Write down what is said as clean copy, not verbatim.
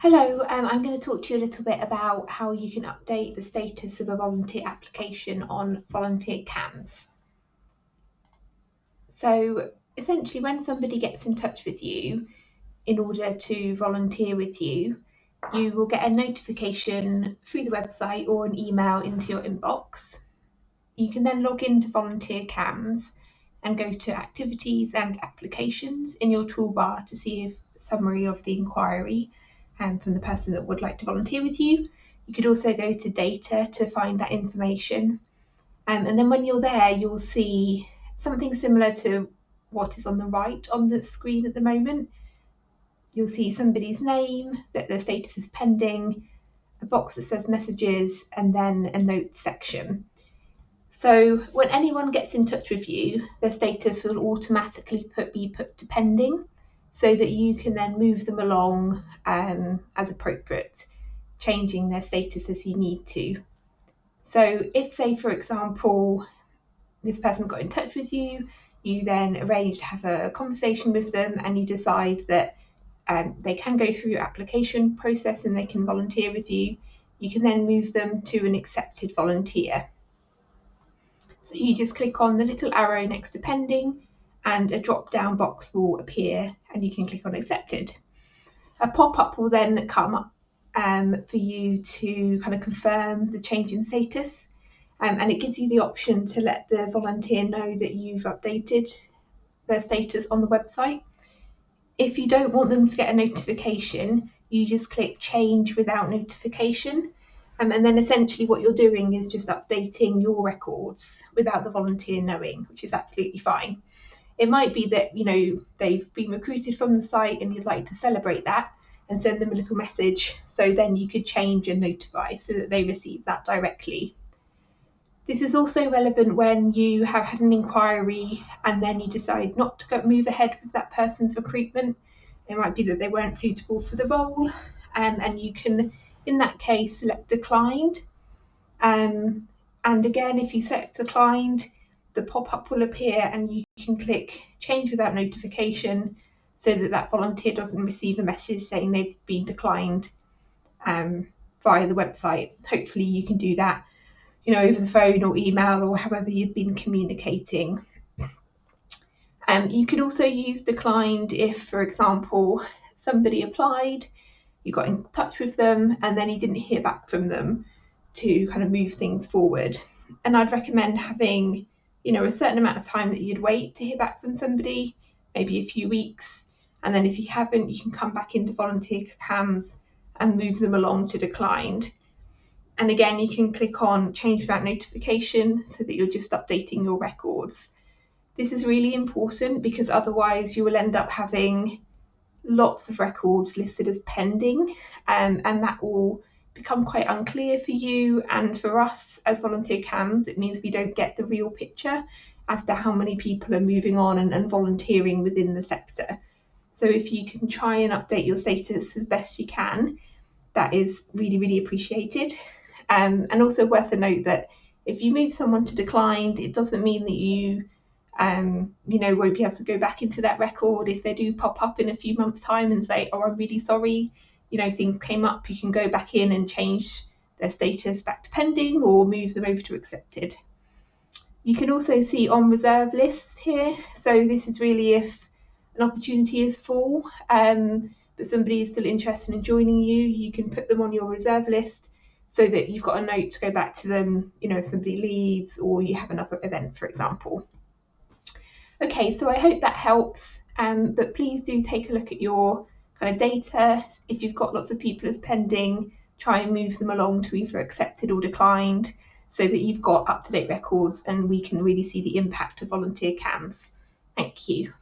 Hello, I'm going to talk to you a little bit about how you can update the status of a volunteer application on volunteer Cambs. So essentially, when somebody gets in touch with you in order to volunteer with you, you will get a notification through the website or an email into your inbox. You can then log into volunteer Cambs and go to activities and applications in your toolbar to see a summary of the inquiry from the person that would like to volunteer with you. You could also go to data to find that information. And then when you're there, you'll see something similar to what is on the right on the screen at the moment. You'll see somebody's name, that their status is pending, a box that says messages, and then a notes section. So when anyone gets in touch with you, their status will automatically be put to pending so that you can then move them along as appropriate, changing their status as you need to. So if, say, for example, this person got in touch with you, you then arrange to have a conversation with them and you decide that they can go through your application process and they can volunteer with you, you can then move them to an accepted volunteer. So you just click on the little arrow next to pending and a drop down box will appear and you can click on accepted. A pop-up will then come up for you to kind of confirm the change in status, and it gives you the option to let the volunteer know that you've updated their status on the website. If you don't want them to get a notification, you just click change without notification. And then essentially what you're doing is just updating your records without the volunteer knowing, which is absolutely fine. It might be that, they've been recruited from the site and you'd like to celebrate that and send them a little message. So then you could change and notify so that they receive that directly. This is also relevant when you have had an inquiry and then you decide not to move ahead with that person's recruitment. It might be that they weren't suitable for the role, and you can, in that case, select declined. And again, if you select declined, the pop-up will appear and you can click change without notification so that that volunteer doesn't receive a message saying they've been declined via the website. Hopefully you can do that over the phone or email or however you've been communicating. You can also use declined if, for example, somebody applied, you got in touch with them and then you didn't hear back from them to kind of move things forward. And I'd recommend having, a certain amount of time that you'd wait to hear back from somebody, maybe a few weeks. And then if you haven't, you can come back into volunteer Cambs and move them along to declined. And again, you can click on change without notification so that you're just updating your records. This is really important because otherwise you will end up having lots of records listed as pending, and that will become quite unclear for you and for us as volunteer Cambs. It means we don't get the real picture as to how many people are moving on and volunteering within the sector. So if you can try and update your status as best you can, that is really, really appreciated. And also worth a note that if you move someone to declined, it doesn't mean that you won't be able to go back into that record. If they do pop up in a few months' time and say, oh, I'm really sorry, things came up, you can go back in and change their status back to pending or move them over to accepted. You can also see on reserve list here. So this is really if an opportunity is full, but somebody is still interested in joining you, you can put them on your reserve list so that you've got a note to go back to them, if somebody leaves or you have another event, for example. Okay, so I hope that helps, but please do take a look at your kind of data. If you've got lots of people as pending, try and move them along to either accepted or declined so that you've got up-to-date records and we can really see the impact of volunteer Cambs. Thank you.